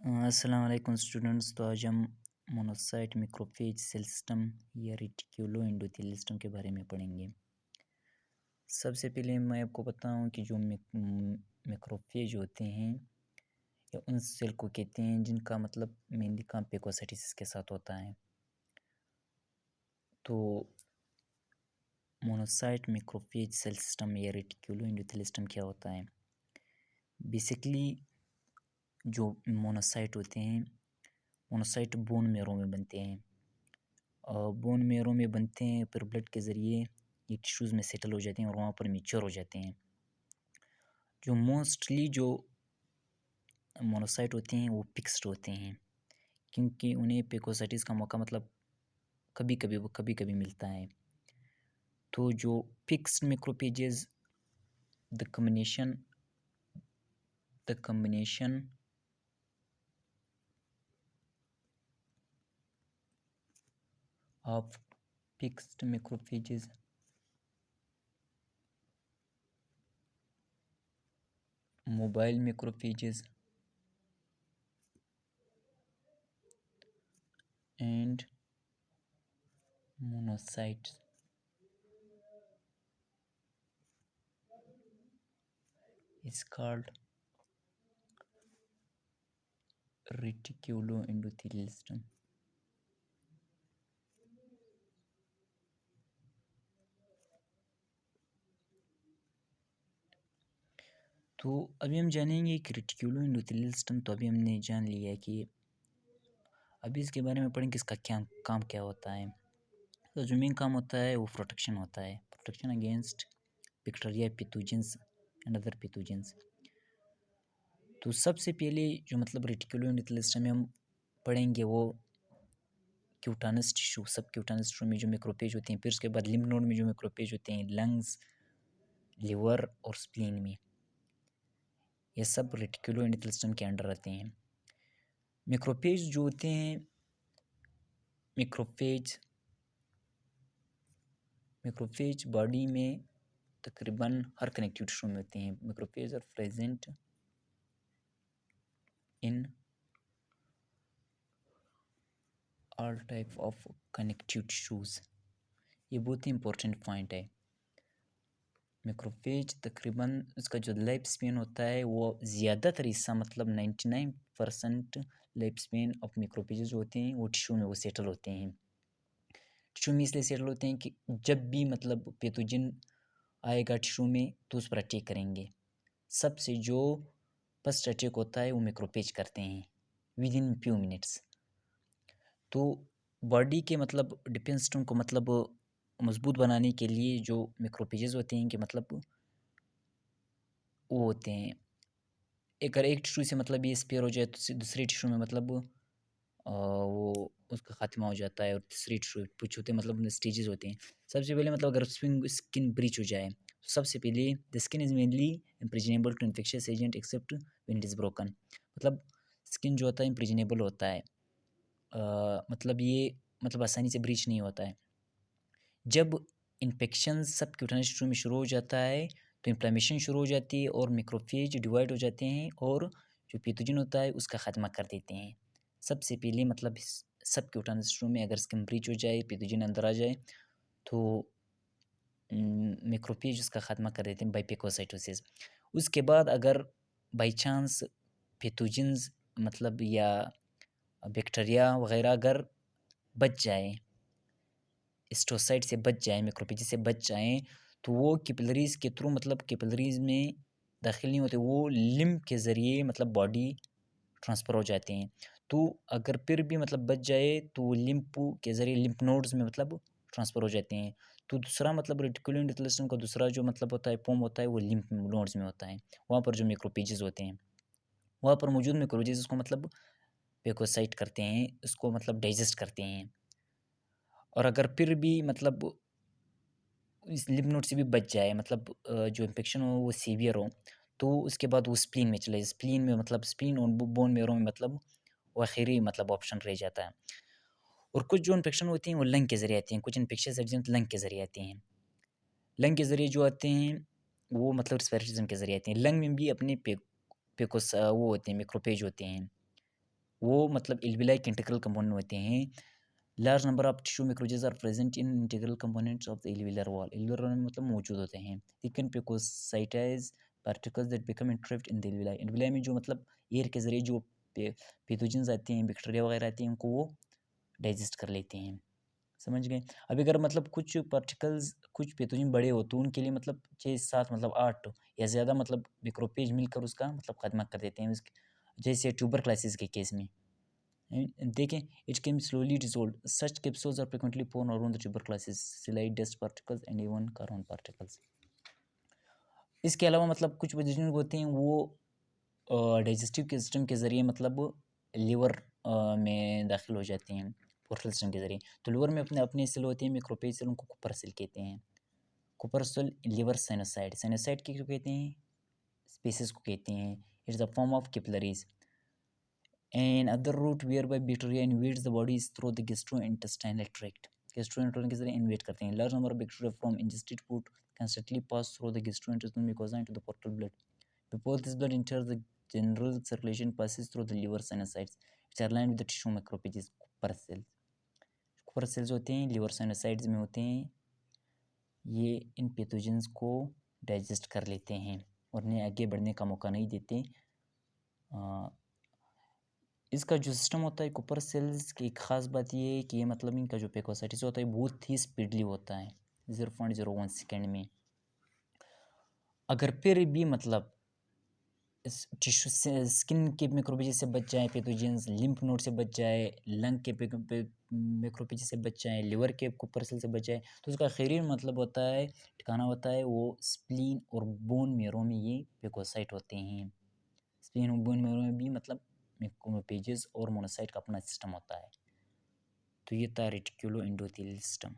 अस्सलाम वालेकुम स्टूडेंट्स। तो आज हम मोनोसाइट मैक्रोफेज सेल सिस्टम या रेटिक्यूलो एंडोथेलियल सिस्टम के बारे में पढ़ेंगे। सबसे पहले मैं आपको बताऊं कि जो मैक्रोफेज होते हैं या उन सेल को कहते हैं जिनका मतलब मेनली काम पेगोसाइटोसिस के साथ होता है। तो मोनोसाइट मैक्रोफेज सेल सिस्टम या रेटिक्यूलो एंडोथेलियल सिस्टम क्या होता है? बेसिकली जो मोनोसाइट होते हैं, मोनोसाइट बोन मैरो में बनते हैं। बोन मैरो में बनते हैं, फिर ब्लड के ज़रिए ये टिश्यूज़ में सेटल हो जाते हैं और वहाँ पर मैच्योर हो जाते हैं। जो मोस्टली जो मोनोसाइट होते हैं वो फिक्स्ड होते हैं, क्योंकि उन्हें पेगोसाइटिस का मौका मतलब कभी कभी मिलता है। तो जो fixed macrophages the combination of fixed macrophages mobile macrophages and monocytes is called reticuloendothelial system। तो अभी हम जानेंगे कि रेटिकुलोएंडोथेलियल सिस्टम। तो अभी हमने जान लिया कि अभी इसके बारे में पढ़ेंगे इसका क्या काम क्या होता है। तो जो मेन काम होता है वो प्रोटेक्शन होता है, protection against bacteria, pathogens and other pathogens. तो सबसे पहले जो मतलब रेटिकुलोएंडोथेलियल सिस्टम में हम पढ़ेंगे वो क्यूटानस टिश्यू, सब क्यूटानस टिश्यू में जो मैक्रोफेज होते हैं। फिर उसके बाद लिम्फ नोड में जो मैक्रोफेज होते हैं, लंग्स, लिवर और स्प्लीन में, ये सब रेटिकुलोएंडोथेलियल सिस्टम के अंडर आते हैं। मैक्रोफेज जो होते हैं, मैक्रोफेज बॉडी में तकरीबन हर कनेक्टिव टिश्यू में होते हैं। Macrophage are present in all type of connective tissues. ये बहुत ही इंपॉर्टेंट पॉइंट है। मैक्रोफेज तकरीबन उसका जो लाइफ स्पेन होता है वो ज़्यादातर हिस्सा मतलब 99% लाइफ स्पेन ऑफ मैक्रोफेज जो होते हैं वो टिश्यू में वो सेटल होते हैं। टिश्यू में इसलिए सेटल होते हैं कि जब भी मतलब पैथोजन आएगा टिश्यू में तो उस पर अटैक करेंगे। सबसे जो फर्स्ट अटैक होता है वो मैक्रोफेज करते हैं विद इन फ्यू मिनट्स। तो बॉडी के मतलब डिफेंस सिस्टम को मतलब मजबूत बनाने के लिए जो मैक्रोफेजेस होते हैं कि मतलब वो होते हैं, अगर एक टिश्यू से मतलब ये स्पेयर हो जाए तो दूसरे टिश्यू में मतलब वो उसका खात्मा हो जाता है। और तीसरी टिश्यू कुछ होते हैं मतलब स्टेजेस होते हैं। सबसे पहले मतलब अगर स्किन ब्रीच हो जाए तो सबसे पहले the skin is mainly impregnable to infectious agent except when it is broken. मतलब स्किन जो होता है इम्प्रिजनेबल होता है, मतलब ये मतलब आसानी से ब्रीच नहीं होता है। जब इन्फेक्शन सब क्यूटानस टिश्यू में शुरू हो जाता है तो इन्फ्लेमेशन शुरू हो जाती है और मैक्रोफेज डिवाइड हो जाते हैं और जो पैथोजन होता है उसका खात्मा कर देते हैं। सबसे पहले मतलब सब क्यूटानस टिश्यू में अगर स्किन ब्रीच हो जाए, पैथोजन अंदर आ जाए तो मैक्रोफेज उसका खात्मा कर देते हैं बाई पेगोसाइटोसिस। उसके बाद अगर बाई चांस पैथोजेंस मतलब या बैक्टीरिया वगैरह अगर बच जाए, स्टोसाइट से बच जाएँ, मैक्रोफेज से बच जाएँ, तो वो कैपिलरीज़ के थ्रू मतलब कैपिलरीज़ में दाखिल नहीं होते, वो लिम्फ के ज़रिए मतलब बॉडी ट्रांसफ़र हो जाते हैं। तो अगर फिर भी मतलब बच जाए तो वो लिम्फ के ज़रिए लिम्फ नोड्स में मतलब ट्रांसफ़र हो जाते हैं। तो दूसरा मतलब रेटिकुलर एंडोथेलियल सिस्टम का दूसरा जो मतलब होता है फॉर्म होता है वो लिम्फ नोड्स में होता है। वहाँ पर जो मैक्रोफेजेस होते हैं, वहाँ पर मौजूद मैक्रोफेजेस उसको मतलब फेगोसाइट करते हैं, उसको मतलब डाइजेस्ट करते हैं। और अगर फिर भी मतलब इस लिम्फ नोड से भी बच जाए मतलब जो इन्फेक्शन हो वो सीवियर हो, तो उसके बाद वो स्प्लीन में चले, स्प्लीन में मतलब स्प्लीन और बोन मैरो में मतलब वो आखिरी मतलब ऑप्शन रह जाता है। और कुछ जो इन्फेक्शन होती हैं वो लंग के ज़रिए आती हैं, कुछ इन्फेक्शियस एजेंट लंग के ज़रिए आती हैं। लंग के ज़रिए जो आते हैं वो मतलब रेस्पिरेटरी सिस्टम के ज़रिए आते हैं। लंग में भी अपने पेकोस वो होते हैं, मैक्रोफेज होते हैं। वो मतलब एल्विलाई के इंटीग्रल कंपोनेंट होते हैं। Large number of tissue macrophages are present in integral components of the alveolar wall. Alveolar wall में मतलब मौजूद होते हैं। Thicken phagocytize particles that become entrapped in the alveoli. Alveoli में जो मतलब एयर के ज़रिए जो पैथोजेंस आते हैं, बैक्टीरिया वगैरह आते हैं, उनको वो डाइजेस्ट कर लेते हैं। समझ गए? अभी अगर मतलब कुछ पार्टिकल्स, कुछ पैथोजन बड़े हो तो उनके लिए मतलब 6-7 मतलब 8 या ज़्यादा मतलब मैक्रोफेज मिलकर उसका मतलब खात्मा कर देते हैं। जैसे ट्यूबरक्लोसिस के केस में देखें, it can slowly dissolve. Such capsules are frequently found around the tuberculosis slide dust particles and even carbon particles. इसके अलावा मतलब कुछ पैथोजन होते हैं वो डाइजेस्टिव के सिस्टम के ज़रिए मतलब लीवर में दाखिल हो जाते हैं, पोर्टल सिस्टम के ज़रिए। तो लीवर में अपने अपने सेल होते हैं मैक्रोफेज सेल, उनको कुपर सेल कहते हैं। Kupffer cell liver sinusoid, sinusoid के क्यों कहते हैं? स्पीसीज को कहते हैं। It's the form of capillaries and other route whereby bacteria invades the body through the gastrointestinal tract. Gastrointestinal के जरिए इन्वेड करते हैं। Large number of bacteria from ingested food constantly pass through the gastrointestinal mucosa into the portal blood. Before this blood enters the general circulation, passes through the liver sinusoids, which are lined with the tissue macrophages, Kupper cells. Kupper cells होते हैं liver sinusoids में होते हैं। ये इन pathogens को digest कर लेते हैं और उन्हें आगे बढ़ने का मौका नहीं देते। इसका जो सिस्टम होता है कुपर सेल्स की एक ख़ास बात ये है कि ये मतलब इनका जो पेकोसाइटिस होता है बहुत ही स्पीडली होता है, 0.01 सेकेंड में। अगर फिर भी मतलब इस टिश्यू से स्किन के मैक्रोफेज से बच जाए, पैथोजेंस लिम्फ नोड से बच जाए, लंग के मैक्रोफेज से बच जाए, लिवर के कुपर सेल से बच जाए, तो उसका खैरियत मतलब होता है, ठिकाना होता है वो स्प्लीन और बोन मेरो में ये पेकोसाइट होते हैं। स्प्लीन और बोन मेरो में भी मतलब मैक्रोफेजेस और मोनोसाइट का अपना सिस्टम होता है। तो ये था रेटिकुलो एंडोथेलियल सिस्टम।